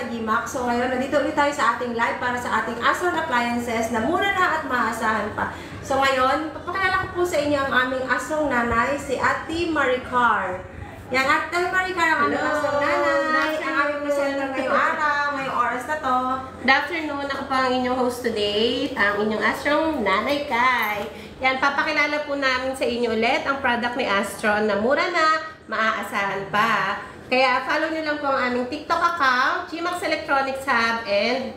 ka-GMAX. So ngayon, nandito ulit tayo sa ating live para sa ating Astron Appliances na mura na at maasahan pa. So ngayon, papakilala ko po sa inyo ang aming Astron nanay, si Ate Maricar. Yan, Ate Maricar ang aming Astron nanay, ang aming presenter ngayong araw, ngayong oras na to. Good afternoon, ako pa ang inyong host today, ang inyong Astron Nanay Kai. Yan, papakilala po namin sa inyo ulit ang product ni Astron na mura na, maaasahan pa. Kaya follow nyo lang po ang aming TikTok account, GMAX Electronics Hub, and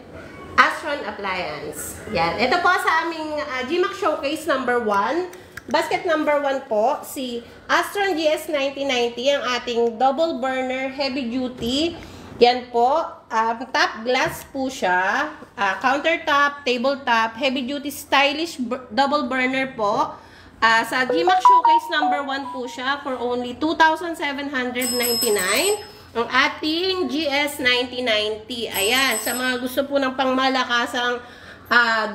Astron Appliance. Yan. Ito po sa aming GMAX Showcase number 1. Basket number 1 po, si Astron GS9090, ang ating double burner heavy duty. Yan po, top glass po siya, countertop, tabletop, heavy duty stylish double burner po. Sa GMAX Showcase number 1 po siya for only 2,799. Ang ating GS9090. Ayan, sa mga gusto po ng pangmalakasang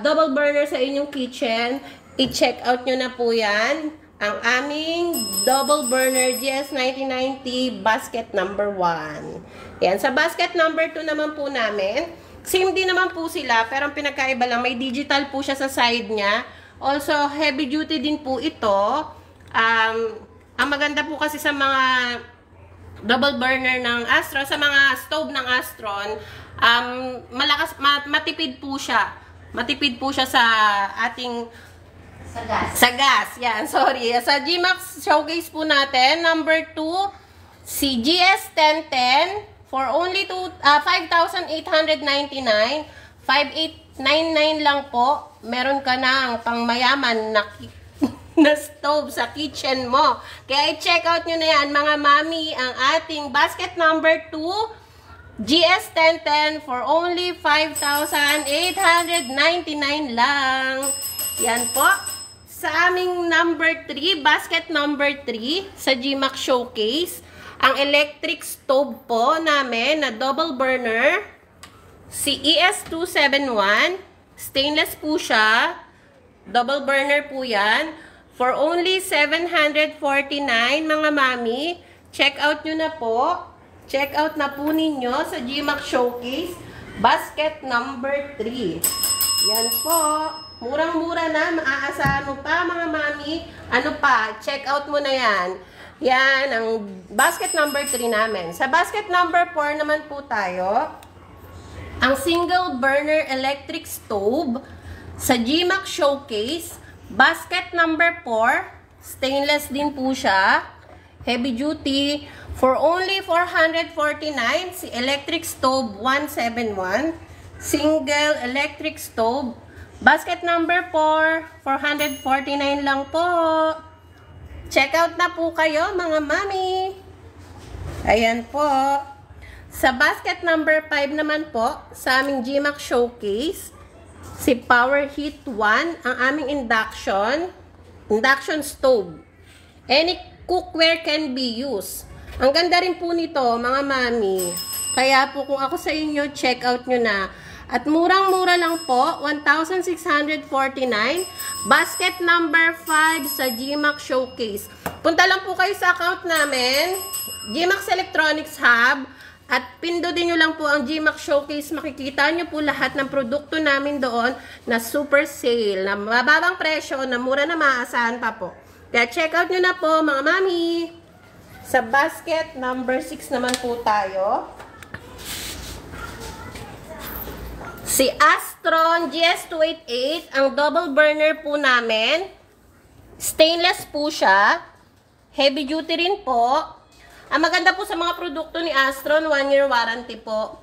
double burner sa inyong kitchen, i-check out nyo na po yan. Ang aming double burner GS9090 basket number 1. Yan, sa basket number 2 naman po namin, same din naman po sila, pero ang pinagkaiba lang, may digital po siya sa side niya. Also, heavy duty din po ito. Ang maganda po kasi sa mga double burner ng Astron, sa mga stove ng Astron, matipid po siya. Matipid po siya sa ating sa gas. Yan, sorry. Sa GMAX Showcase po natin, number 2, si GS1010 for only 5,899. 5,899 lang po. Meron ka ng pangmayaman na stove sa kitchen mo. Kaya i-check out nyo na yan, mga mami, ang ating basket number 2, GS1010 for only 5,899 lang. Yan po. Sa aming number 3, basket number 3, sa GMAX Showcase, ang electric stove po namin na double burner, si ES271, stainless po siya. Double burner po yan. For only 749, mga mami. Check out nyo na po. Check out na po ninyo sa GMAX Showcase. Basket number 3. Yan po. Murang-mura na. Maaasahan mo pa, mga mami. Ano pa? Check out mo na yan. Yan ang basket number 3 namin. Sa basket number 4 naman po tayo. Ang single burner electric stove sa GMAX Showcase, basket number 4, stainless din po siya, heavy duty, for only 449, si electric stove 171, single electric stove, basket number 4, 449 lang po. Check out na po kayo, mga mami. Ayan po. Sa basket number 5 naman po, sa aming GMAX Showcase, si Power Heat 1, ang aming induction stove. Any cookware can be used. Ang ganda rin po nito, mga mami. Kaya po kung ako sa inyo, check out nyo na. At murang-mura lang po, 1,649. Basket number 5 sa GMAX Showcase. Punta lang po kayo sa account namin, GMAX Electronics Hub. At pindutin nyo lang po ang GMAX Showcase. Makikita nyo po lahat ng produkto namin doon na super sale, na mababang presyo, na mura na maasahan pa po. Kaya check out nyo na po, mga mami. Sa basket number 6 naman po tayo. Si Astron GS288, ang double burner po namin. Stainless po siya. Heavy duty rin po. Ang maganda po sa mga produkto ni Astron, 1-year warranty po.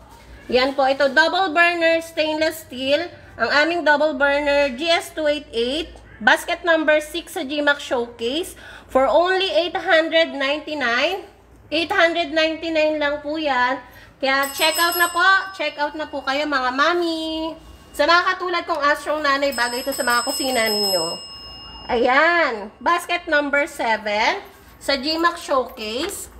Yan po, ito double burner stainless steel. Ang aming double burner GS288, basket number 6 sa GMAX Showcase for only 899. 899 lang po yan. Kaya check out na po kayo, mga mami. Sa mga katulad kong Astron nanay, bagay ito sa mga kusina ninyo. Ayan, basket number 7 sa GMAX Showcase.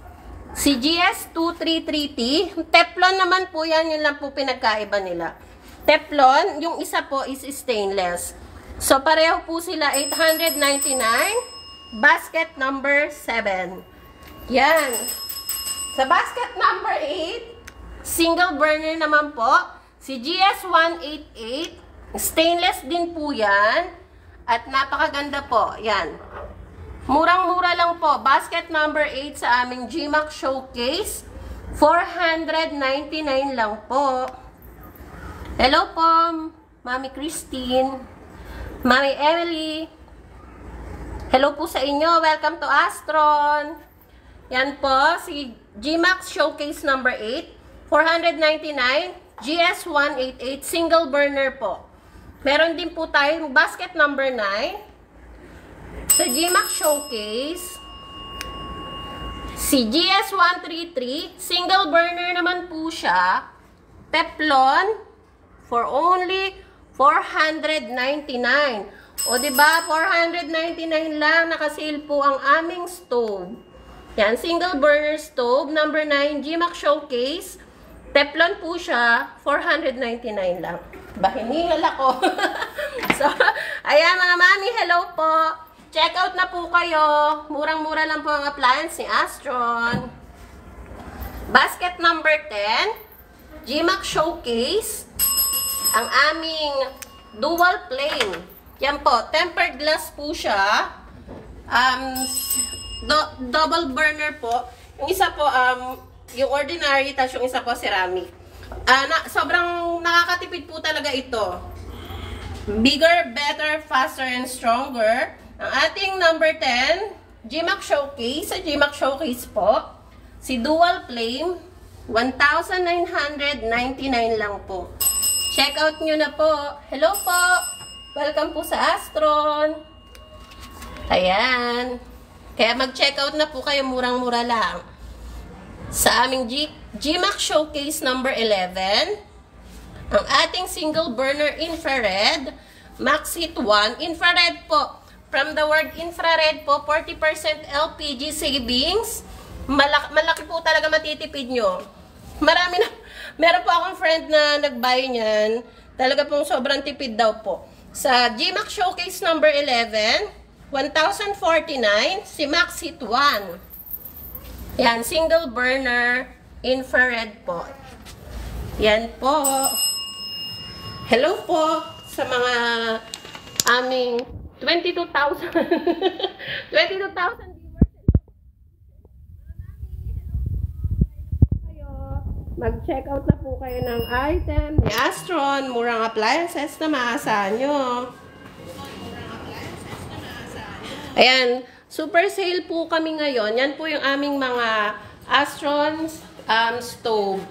Si GS233T, Teflon naman po yan, yun lang po pinagkaiba nila. Teflon, yung isa po is stainless. So, pareho po sila, 899, basket number 7. Yan. Sa basket number 8, Single burner naman po, si GS188. Stainless din po yan. At napakaganda po. Yan. Murang-mura lang po. Basket number 8 sa aming GMAX Showcase. 499 lang po. Hello po, Mami Christine, Mami Emily. Hello po sa inyo. Welcome to Astron. Yan po, si GMAX Showcase number 8. 499. GS188. Single burner po. Meron din po tayong basket number 9. Sa GMAX Showcase. Si GS133. Single burner naman po siya. Teflon. For only 499. O diba, 499 lang, nakasale po ang aming stove. Yan, single burner stove, number 9, GMAX Showcase. Teflon po siya, 499 lang. Bahiningal ako. So, ayan mga mami, hello po. Check out na po kayo. Murang-mura lang po ang appliance ni Astron. Basket number 10, GMAX Showcase. Ang aming dual flame. Yan po, tempered glass po siya. Double burner po. Yung isa po, yung ordinary, tapos yung isa po ceramic. Sobrang nakakatipid po talaga ito. Bigger, better, faster, and stronger. Ang ating number 10, GMAX Showcase. Sa GMAX Showcase po, si dual flame, 1,999 lang po. Check out nyo na po. Hello po. Welcome po sa Astron. Ayan. Kaya mag-check out na po kayo. Murang-mura lang. Sa aming GMAX Showcase number 11. Ang ating single burner infrared. Maxit 1. Infrared po. From the word infrared po, 40% LPG savings. Malaki po talaga matitipid nyo. Meron po akong friend na nag-buy niyan. Talaga pong sobrang tipid daw po. Sa GMAX Showcase number 11, 1,049, si Maxit 1. Yan, single burner, infrared po. Yan po. Hello po sa mga aming 22,000 22,000 mag-check out na po kayo ng item ni Astron. Murang appliances na maasahan nyo. Ayan, super sale po kami ngayon. Yan po yung aming mga Astron stove.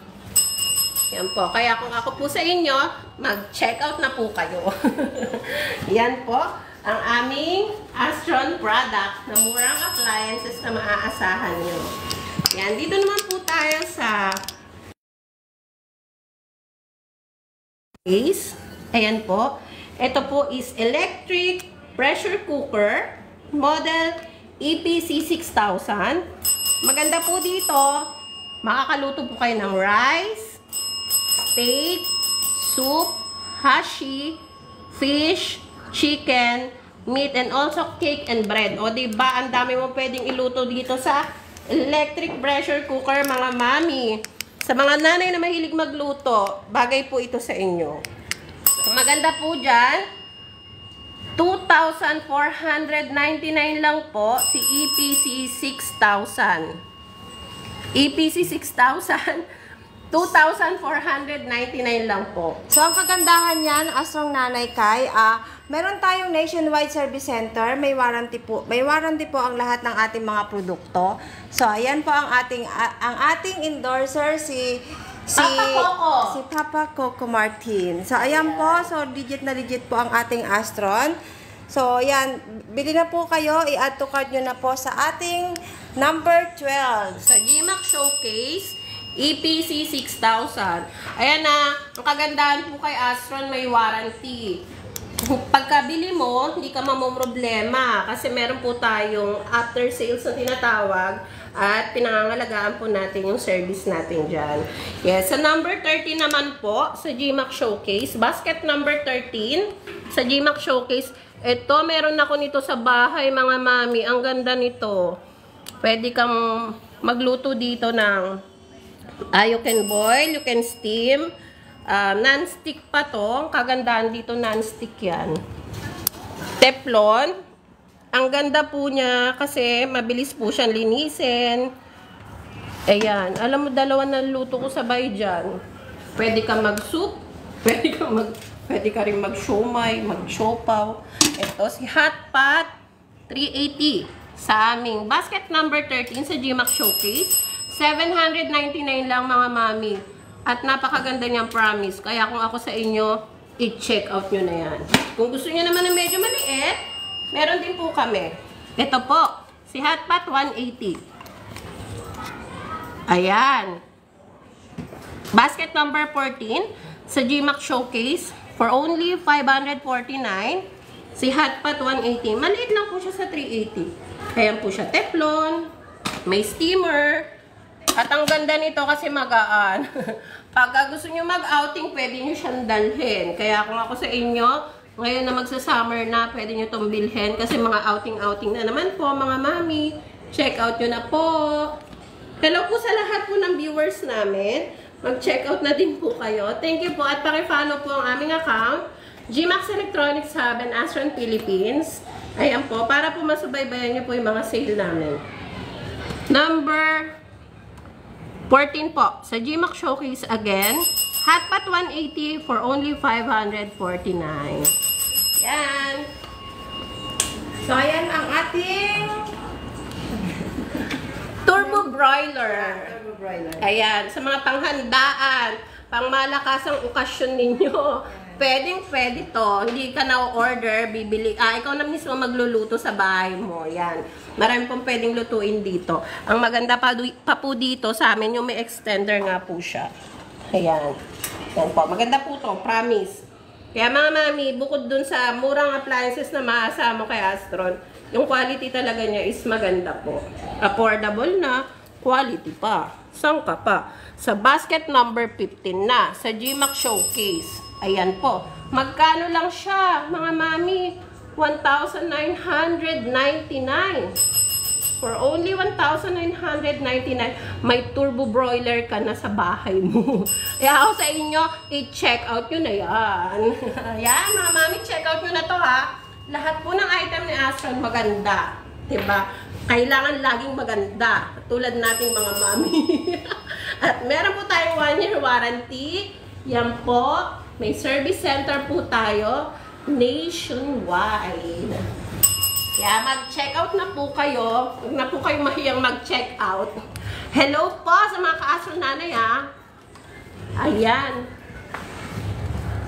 Yan po. Kaya kung ako po sa inyo, mag-check out na po kayo. Yan po ang aming Astron product na murang appliances na maaasahan nyo. Yan, dito naman po tayo sa ayan po. Ito po is electric pressure cooker model EPC 6000. Maganda po dito. Makakaluto po kayo ng rice, steak, soup, hashi, fish, chicken, meat, and also cake and bread. O diba, ang dami mo pwedeng iluto dito sa electric pressure cooker, mga mami. Sa mga nanay na mahilig magluto, bagay po ito sa inyo. Maganda po dyan, 2,499 lang po si EPC 6,000. EPC 6,000, 2,499 lang po. So, ang kagandahan niyan, Astrong Nanay Kai, meron tayong nationwide service center. May warranty po ang lahat ng ating mga produkto. So, ayan po ang ating endorser, si Papa Coco Martin. So, ayan po. So, legit na legit po ang ating Astron. So, ayan. Bili na po kayo. I-add to cart nyo na po sa ating number 12. Sa GMAX Showcase, EPC 6,000. Ayan na. Ang kagandahan po kay Astron, may warranty. Pagkabili mo, hindi ka mamomroblema kasi meron po tayong after sales na tinatawag at pinangangalagaan po natin yung service natin dyan. Yes, sa number 13 naman po, sa GMAX Showcase, basket number 13, sa GMAX Showcase, ito, meron ako nito sa bahay, mga mami. Ang ganda nito. Pwede kang magluto dito ng You can boil, you can steam. Non-stick pa to. Kagandahan dito, non-stick yan. Teflon. Ang ganda po niya kasi mabilis po siyang linisin. Ayan. Alam mo, dalawa na luto ko sabay dyan. Pwede ka mag-soup. Pwede ka rin mag-siomay, mag-siopaw. Ito, si Hot Pot 380 sa aming basket number 13 sa GMAX Showcase. 799 lang mga mami. At napakaganda niyang promise. Kaya kung ako sa inyo, i-check out nyo na yan. Kung gusto niyo naman na medyo maliit, meron din po kami. Ito po, si Hot Pot 180. Ayan. Basket number 14 sa GMAX Showcase for only 549. Si Hot Pot 180. Maliit lang po siya sa 380. Ayan po siya, Teflon. May steamer. At ang ganda nito kasi magaan. Pag gusto nyo mag-outing, pwede nyo siyang dalhin. Kaya kung ako sa inyo, ngayon na magsa-summer na, pwede nyo itong bilhin. Kasi mga outing-outing na naman po, mga mami. Check out nyo na po. Hello po sa lahat po ng viewers namin. Mag-check out na din po kayo. Thank you po at paki-follow po ang aming account. GMAX Electronics Hub and Astron Philippines. Ayan po, para po masubaybayan nyo po yung mga sale namin. Number 14 po, sa GMAX Showcase again, Hot Pot 180 for only 549. Yan. So, ayan ang ating Turbo Broiler. Turbo Broiler. Ayan, sa mga panghandaan, pangmalakasang okasyon ninyo, pwede to. Hindi ka na-order, bibili. Ikaw na mismo magluluto sa bahay mo. Yan. Marami pong pwedeng lutuin dito. Ang maganda pa po dito sa amin, yung may extender nga po siya. Ayan. Yan po. Maganda po to, promise. Kaya mga mami, bukod dun sa murang appliances na maasa mo kay Astron, yung quality talaga niya is maganda po. Affordable na, quality pa. Sangka pa. Sa basket number 15 na, sa GMAX Showcase. Ayan po. Magkano lang siya, mga mami? 1,999. For only 1,999, may turbo broiler ka na sa bahay mo. Kaya ako sa inyo, i-check out nyo na yan. Ayan, mga mami, check out nyo na to ha. Lahat po ng item ni Astron maganda. Diba? Kailangan laging maganda. Tulad nating mga mami. At meron po tayong 1-year warranty. Yan po. May service center po tayo. Nationwide. Kaya mag-check out na po kayo. Huwag na po kayo mahiyang mag-check out. Hello po sa mga ka-Astron nanay ha. Ayan.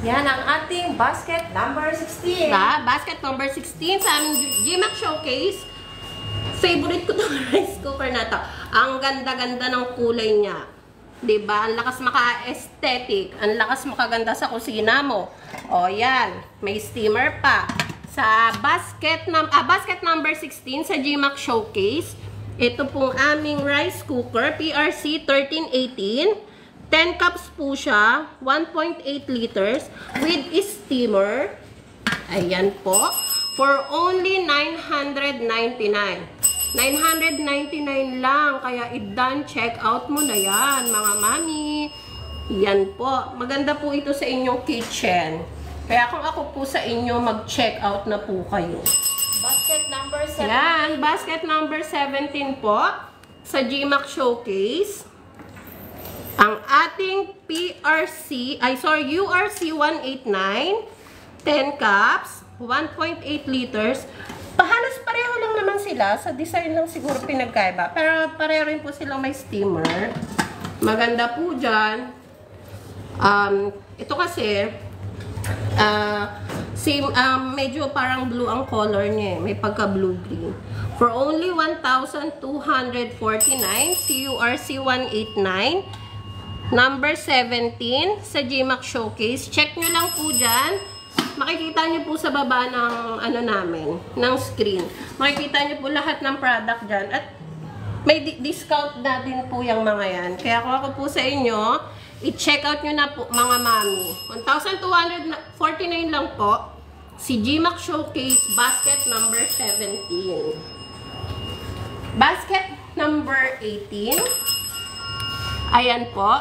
Yan ang ating basket number 16. Basket number 16 sa aming GMAX Showcase. Favorite ko itong rice cooker na to. Ang ganda-ganda ng kulay niya. Diba? Ang lakas maka-aesthetic. Ang lakas makaganda sa kusina mo. O, yan. May steamer pa. Sa basket number 16 sa GMAX Showcase, ito pong aming rice cooker, PRC 1318. 10 cups po siya. 1.8 liters. With steamer. Ayan po. For only 999. 999 lang. Kaya i-done check out mo na yan, mga mami. Yan po. Maganda po ito sa inyong kitchen. Kaya kung ako po sa inyo, mag-check out na po kayo. Basket number 17. Yan. Basket number 17 po. Sa GMAX Showcase. Ang ating URC 189. 10 cups. 1.8 liters. Halos pareho lang naman sila. Sa design lang siguro pinagkaiba. Pero pareho rin po silang may steamer. Maganda po dyan. Ito kasi, medyo parang blue ang color niya. May pagka-blue-green. For only 1,249, CURC 189. Number 17 sa GMAX Showcase. Check nyo lang po dyan. Makikita nyo po sa baba ng ng screen. Makikita nyo po lahat ng product dyan. At may discount na din po yung mga yan. Kaya kung ako po sa inyo, i-check out nyo na po mga mami. 1,249 lang po. Si GMAX Showcase basket number 17. Basket number 18. Ayan po,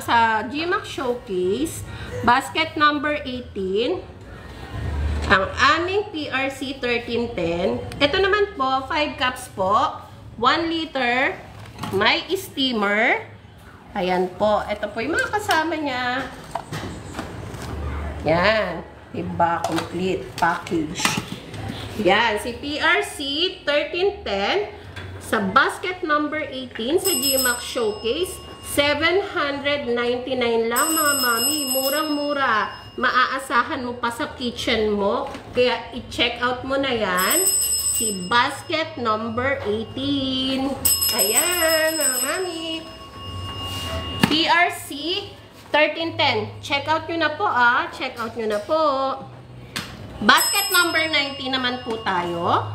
sa GMAX Showcase, basket number 18, ang aming PRC 1310. Ito naman po, 5 cups po, 1 liter, may steamer. Ayan po, ito po yung mga kasama niya. Yan, diba, complete package. Yan, si PRC 1310 sa basket number 18 sa GMAX Showcase, 799 lang mga mami. Murang-mura. Maaasahan mo pa sa kitchen mo. Kaya i-check out mo na yan. Si basket number 18. Ayan mga mami. PRC 1310. Check out nyo na po Check out nyo na po. Basket number 19 naman po tayo.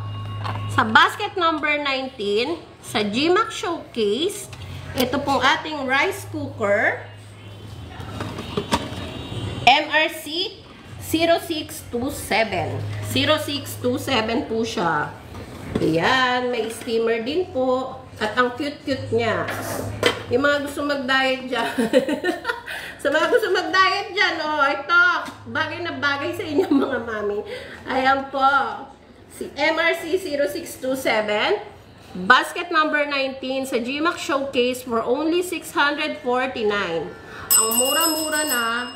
Sa basket number 19, sa GMAX Showcase, ito pong ating rice cooker. MRC 0627. 0627 po siya. Ayan, may steamer din po. At ang cute-cute niya. Yung mga gusto mag-diet dyan. Sa mga gusto mag-diet dyan, ito. Bagay na bagay sa inyo mga mami. Ayan po. Si MRC 0627. Basket number 19 sa GMAX Showcase for only 649. Ang mura-mura na,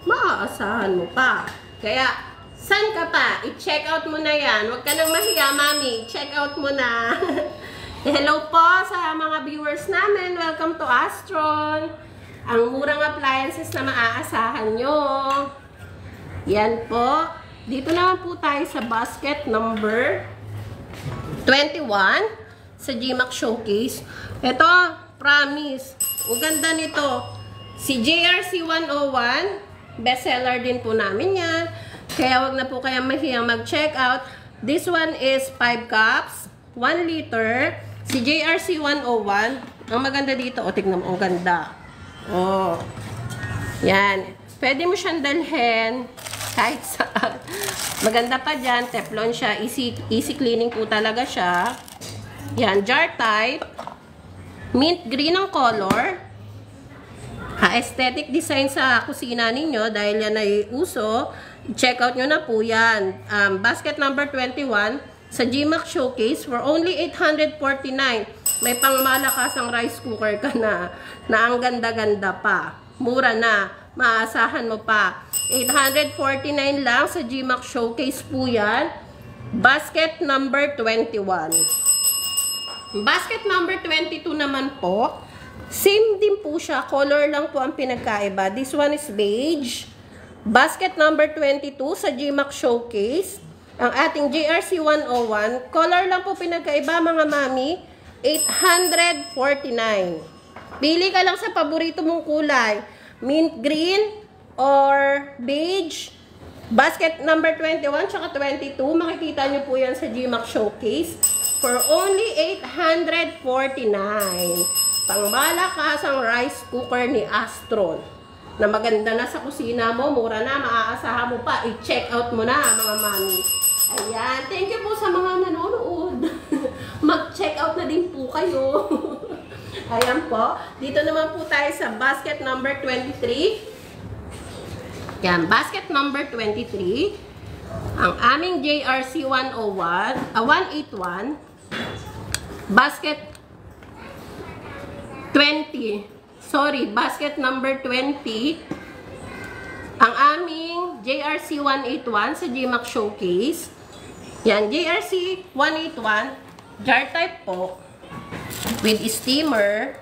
maaasahan mo pa. Kaya, saan ka pa? I-check out mo na yan. Huwag ka nang mahiya, mami. Check out mo na. Hello po sa mga viewers namin. Welcome to Astron. Ang murang appliances na maaasahan nyo. Yan po. Dito naman po tayo sa basket number 21 sa GMAX Showcase. Ito, promise. Ang ganda nito. Si JRC 101, bestseller din po namin yan. Kaya wag na po kayang mahiyang mag-check out. This one is 5 cups, 1 liter. Si JRC 101, ang maganda dito, tignan mo, ang ganda. Yan. Pwede mo siyang dalhin kahit saan. Maganda pa dyan, Teflon siya, easy cleaning po talaga siya. Yan, jar type. Mint green ang color. Aesthetic design sa kusina ninyo dahil yan ay uso. Check out nyo na po yan. Basket number 21 sa GMAX Showcase for only 849. May pangmalakasang rice cooker ka na ang ganda-ganda pa. Mura na. Maasahan mo pa. 849 lang sa GMAX Showcase po yan. Basket number 21. Basket number 22 naman po. Same din po siya. Color lang po ang pinagkaiba. This one is beige. Basket number 22 sa GMAX Showcase. Ang ating JRC 101. Color lang po pinagkaiba mga mami. 849. Pili ka lang sa paborito mong kulay. Mint green or beige. Basket number 21 tsaka 22. Makikita nyo po yan sa GMAX Showcase. For only 849. Pangmalakasang rice cooker ni Astron. Na maganda na sa kusina mo, mura na, maaasahan mo pa. I-check out mo na mga mami. Ayan. Thank you po sa mga nanonood. Mag-check out na din po kayo. Ayan po. Dito naman po tayo sa basket number 23. Yan. Basket number 23. Ang aming JRC 181. Basket 20. Sorry, basket number 20. Ang aming JRC 181 sa GMAX Showcase. Yan, JRC 181. Jar type po. With steamer.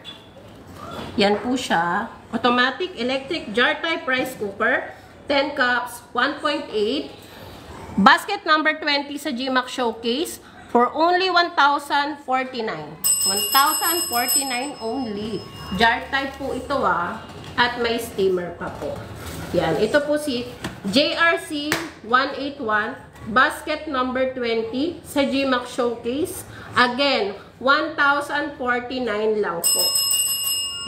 Yan po siya. Automatic electric jar type rice cooker. 10 cups, 1.8. Basket number 20 sa GMAX Showcase. For only 1,049. 1,049 only. Jar type po ito At may steamer pa po. Yan. Ito po si JRC 181. Basket number 20 sa GMAX Showcase. Again, 1,049 lang po.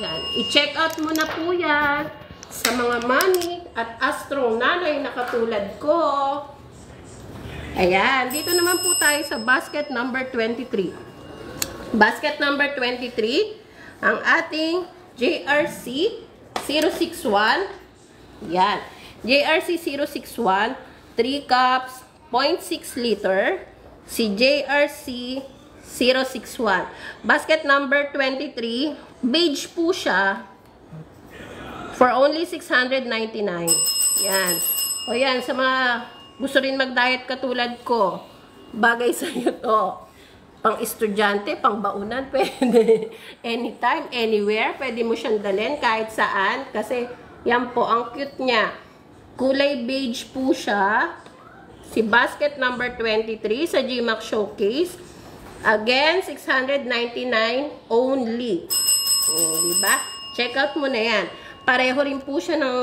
Yan. I-check out mo na po yan sa mga mami at Astron nanay na katulad ko. Ayan, dito naman po tayo sa basket number 23. Basket number 23, ang ating JRC 061. Yan. JRC 061, 3 cups, 0.6 liter. Si JRC 061. Basket number 23. Beige po siya. For only 699. Yan. O yan, sa mga gusto rin mag-diet katulad ko, bagay sa iyo to. Pang estudyante, pang baunan, pwede. Anytime, anywhere, pwede mo siyang dalhin kahit saan. Kasi, yan po, ang cute niya. Kulay beige po siya. Si basket number 23 sa GMAX Showcase. Again, 699 only. O, diba? Check out mo na yan. Pareho rin po siya ng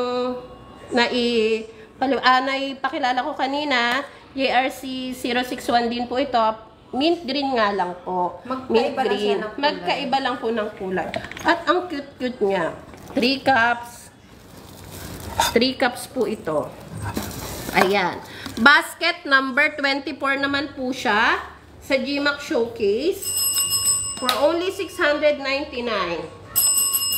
naipakilala ko kanina. JRC 061 din po ito. Mint green nga lang po. Mint green. Magkaiba lang po ng kulay. At ang cute-cute niya. 3 cups. 3 cups po ito. Ayan. Basket number 24 naman po siya sa GMAX Showcase. For only 699.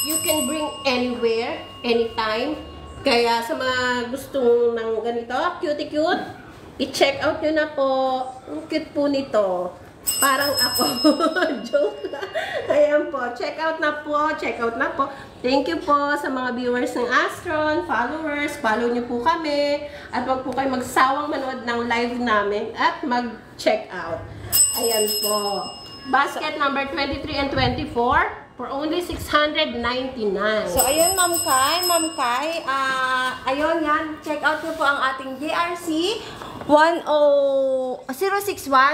You can bring anywhere, anytime. Kaya sa mga gustong ng ganito, cute-cute, i-check out nyo na po. Ang cute po nito. Parang ako. Joke lang. Ayan po. Check out na po. Check out na po. Thank you po sa mga viewers ng Astron, followers. Follow nyo po kami. At wag po kayo magsawang manood ng live namin at mag-check out. Ayan po. Basket number 23 and 24 for only 699. So, ayun, Ma'am Kai, ayun yan, check out nyo po ang ating JRC 061.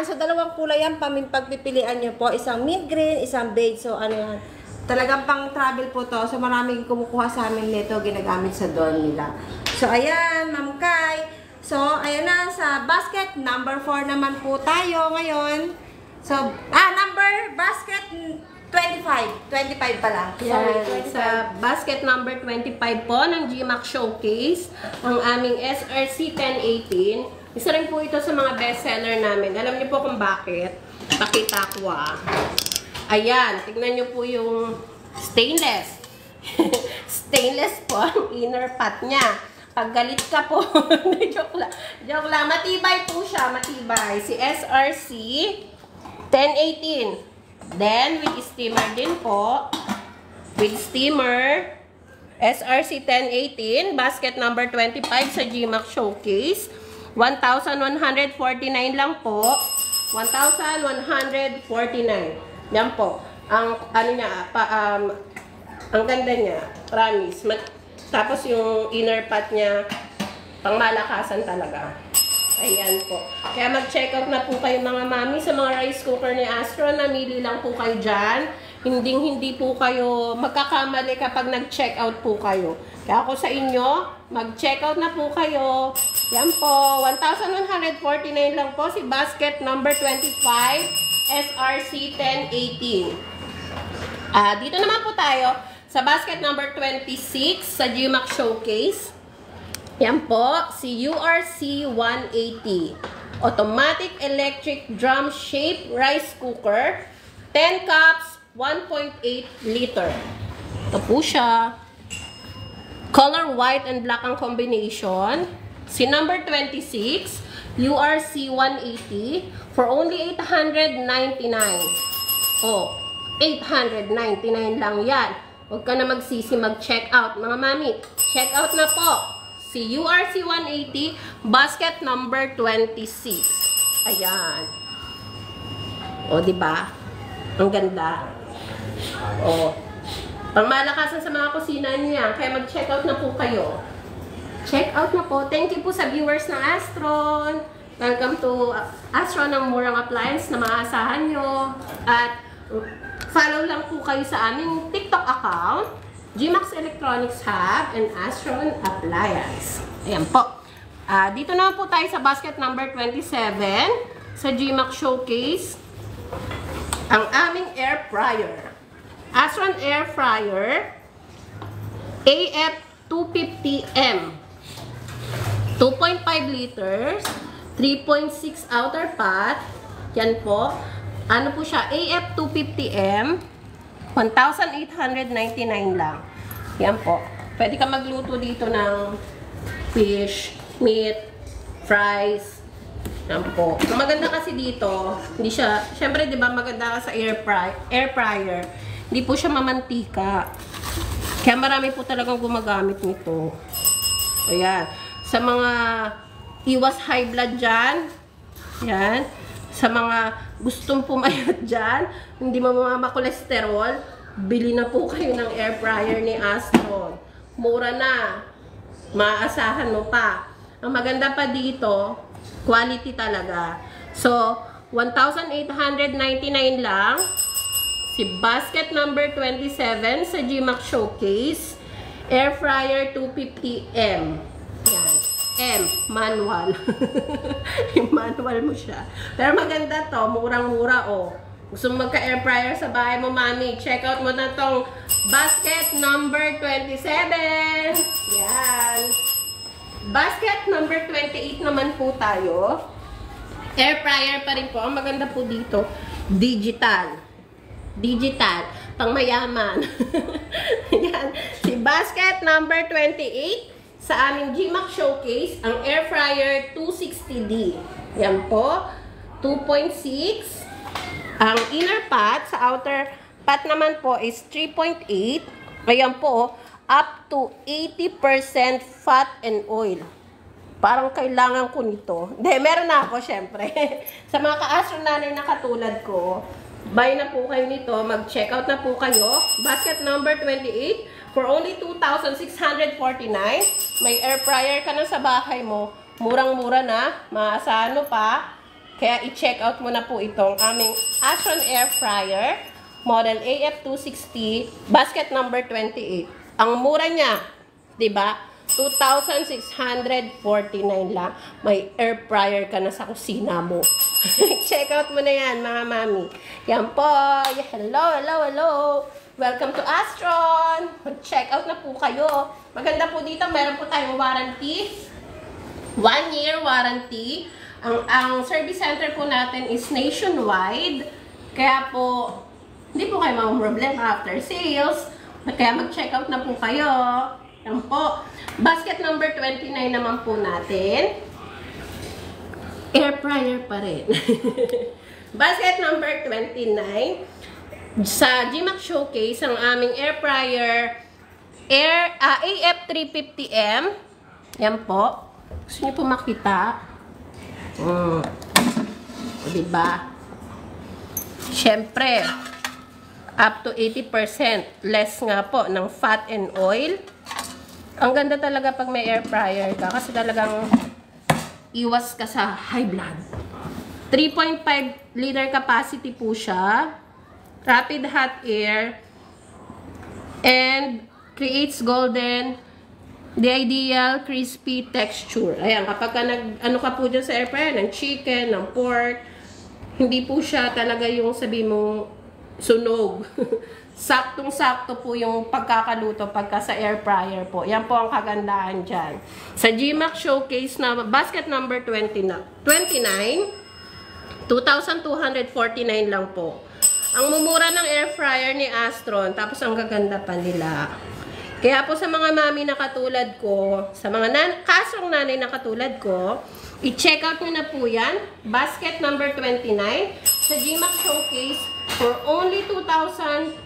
So, dalawang kulay yan, pagpipilian nyo po. Isang mint green, isang beige. So, ano yan, talagang pang travel po to. So, maraming kumukuha sa amin nito, ginagamit sa dorm nila. So, ayan, Ma'am Kai. So, ayan na, sa basket number 4 naman po tayo ngayon. So, basket 25 pala. Sorry, sa basket number 25 po ng GMAX Showcase, ang aming SRC 1018. Isa rin po ito sa mga bestseller namin. Alam niyo po kung bakit? Pakita ko Ayan, tignan niyo po yung stainless. Stainless po ang inner part niya. Pag galit ka po, joke lang. Joke lang. Matibay po siya, matibay. Si SRC 1018. Then, with steamer din po. With steamer, SRC 1018, basket number 25 sa GMAX Showcase. 1,149 lang po. 1,149. Yan po. Ang, ano niya, ang ganda niya. Promise. Tapos yung inner part niya, pang malakasan talaga. Ayan po. Kaya mag-check out na po kayo mga mami sa mga rice cooker ni Astron. Namili lang po kayo dyan. Hindi po kayo magkakamali kapag nag-check out po kayo. Kaya ako sa inyo, mag-check out na po kayo. Yan po. 1,149 lang po si basket number 25 SRC 1018. Dito naman po tayo sa basket number 26 sa GMAX Showcase. Yan po, si URC 180. Automatic electric drum shape rice cooker. 10 cups, 1.8 liter. Ito po siya. Color white and black ang combination. Si number 26, URC 180 for only 899. Oh, 899 lang yan. Huwag ka na magsisi mag-check out. Mga mami, check out na po. Si URC 180, basket number 26. Ayan. O, diba? Ang ganda. O. Pangmalakasan sa mga kusina niyo yan. Kaya mag-check out na po kayo. Check out na po. Thank you po sa viewers ng Astron. Welcome to Astron, ng murang appliance na maasahan nyo. At follow lang po kayo sa aming TikTok account. GMAX Electronics Hub and Astron Appliance. Ayan po. Dito naman po tayo sa basket number 27 sa GMAX Showcase. Ang aming air fryer. Astron air fryer AF250M. 2.5 liters. 3.6 outer pot. Yan po. Ano po siya? AF250M. 1,899 lang. Yan po. Pwede ka magluto dito ng fish, meat, fries. Yan po. Ang maganda kasi dito, hindi siya, syempre di ba maganda ka sa air fryer, hindi po siya mamantika. Kaya marami po talagang gumagamit nito. Ayan. Sa mga iwas high blood dyan, yan. Sa mga gustong pumayat dyan, hindi mamakolesterol, bili na po kayo ng air fryer ni Astron. Mura na. Maaasahan mo pa. Ang maganda pa dito, quality talaga. So, 1,899 lang. Si basket number 27 sa GMAX Showcase. Air fryer 250M. Yan. M, manual. Yung manual mo siya. Pero maganda to, murang-mura oh. Gusto mo magka-air fryer sa bahay mo, mami, check out mo na tong basket number 27. Yan. Basket number 28 naman po tayo. Air fryer pa rin po. Ang maganda po dito, digital. Digital. Pang mayaman. Yan. Si basket number 28 sa aming GMAX Showcase, ang air fryer 260D. Yan po. 2.6. Ang inner pot, sa outer pot naman po is 3.8. Ayan po, up to 80% fat and oil. Parang kailangan ko nito. Hindi, meron na ako, syempre. Sa mga ka-astro nanay na katulad ko, buy na po kayo nito. Mag-check out na po kayo. Basket number 28. For only 2,649, may air fryer ka na sa bahay mo. Murang-mura na. Maasahan mo pa. Kaya i-check out mo na po itong aming Astron Air Fryer, model AF260, basket number 28. Ang mura niya, diba? 2,649 lang. May air fryer ka na sa kusina mo. Check out mo na yan, mga mami. Yan po. Hello, hello, hello. Welcome to Astron! Check out na po kayo. Maganda po dito, meron po tayong warranty. 1-year warranty. Ang service center po natin is nationwide. Kaya po, hindi po kayo problema after sales. Kaya mag-check out na po kayo. Yan po. Basket number 29 naman po natin. Air fryer pa rin. Basket number 29. Sa GMAX Showcase, ang aming air fryer AF350M. Yan po. Gusto niyo po makita? Diba? Siyempre, up to 80% less nga po ng fat and oil. Ang ganda talaga pag may air fryer ka kasi talagang iwas ka sa high blood. 3.5 liter capacity po siya. Rapid hot air, and creates golden, the ideal crispy texture. Ayan, kapag ka ano ka po dyan sa air fryer, ng chicken, ng pork, hindi po siya talaga yung sabi mo sunog. Saktong-sakto po yung pagkakaluto pagka sa air fryer po. Yan po ang kagandahan dyan. Sa GMAX Showcase na basket number 29, 2,249 lang po. Ang mumura ng air fryer ni Astron, tapos ang gaganda pa nila. Kaya po sa mga mami na katulad ko, sa mga kastrong nanay na katulad ko, i-check out nyo na po yan. Basket number 29 sa GMAX Showcase for only 2,249.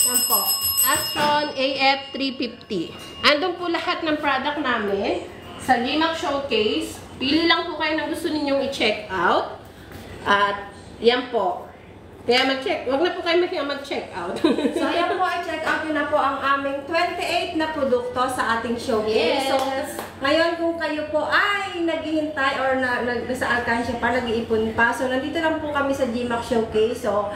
Yan po. Astron AF350. Andun po lahat ng product namin sa GMAX Showcase. Pili lang po kayo ng gusto ninyong i-check out. At yan po. Kaya mag-check. Huwag na po kayo mag-check out. So, yan po, i-check out nyo na po ang aming 28 na produkto sa ating showcase. Yes. So, ngayon kung kayo po ay naghihintay or nasa alkansya pa, nag-iipon pa. So, nandito lang po kami sa GMAX Showcase. So,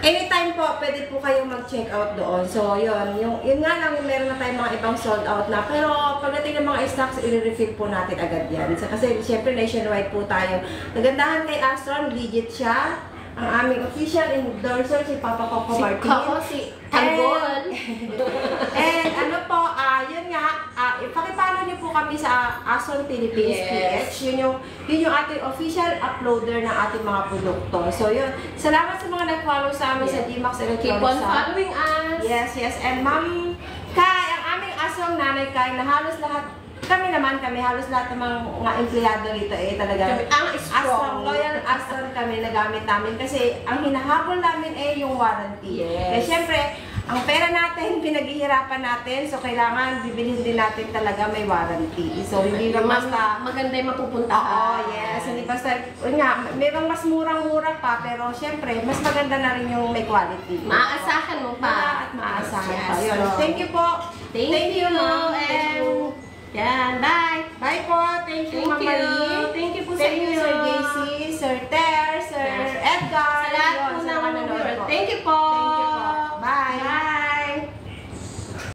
anytime po, pwede po kayong mag-check out doon. So, yun nga lang, meron na tayong mga ibang sold out na. Pero, pagdating ng mga stocks, i-refill po natin agad yan. So, kasi, syempre, nationwide po tayo. Nagandahan kay Astron, legit siya. Ang aming official endorser, si Papa Coco Martin. Si Tanggol. And ano po, yun nga, pakipalo niyo po po kami sa Ason Philippines Yes. PH. Yun yung ating official uploader ng ating mga produkto. So yun, salamat sa mga nag-follow sa amin sa GMAX Electronics. Keep on following us. Yes. And Ma'am Kai, ang aming asong nanay Kai, na halos lahat, kami halos lahat ng mga empleyado rito talaga. Kami ang strong. Loyal ason kami na gamit namin kasi ang hinahabol namin yung warranty. Yes. Kaya syempre, ang pera natin, pinaghihirapan natin, so kailangan bibilhin din natin talaga may warranty. So hindi lang basta... Maganda yung mapupuntahan. Oo, yes. Hindi basta, mayroong mas murang-mura pa, pero syempre, mas maganda na rin yung may quality. Maaasahan mo pa. At maaasahan pa. Yes. Yun. Thank you po. Thank you, ma'am. and yan, bye. Bye po. Thank you, Ma'am Marie. Thank you po sa Thank you, inyo. Sir JC, Sir Ter, Sir Edgar. Sa lahat Yun, po sa ng mga nanonood po. Thank you po.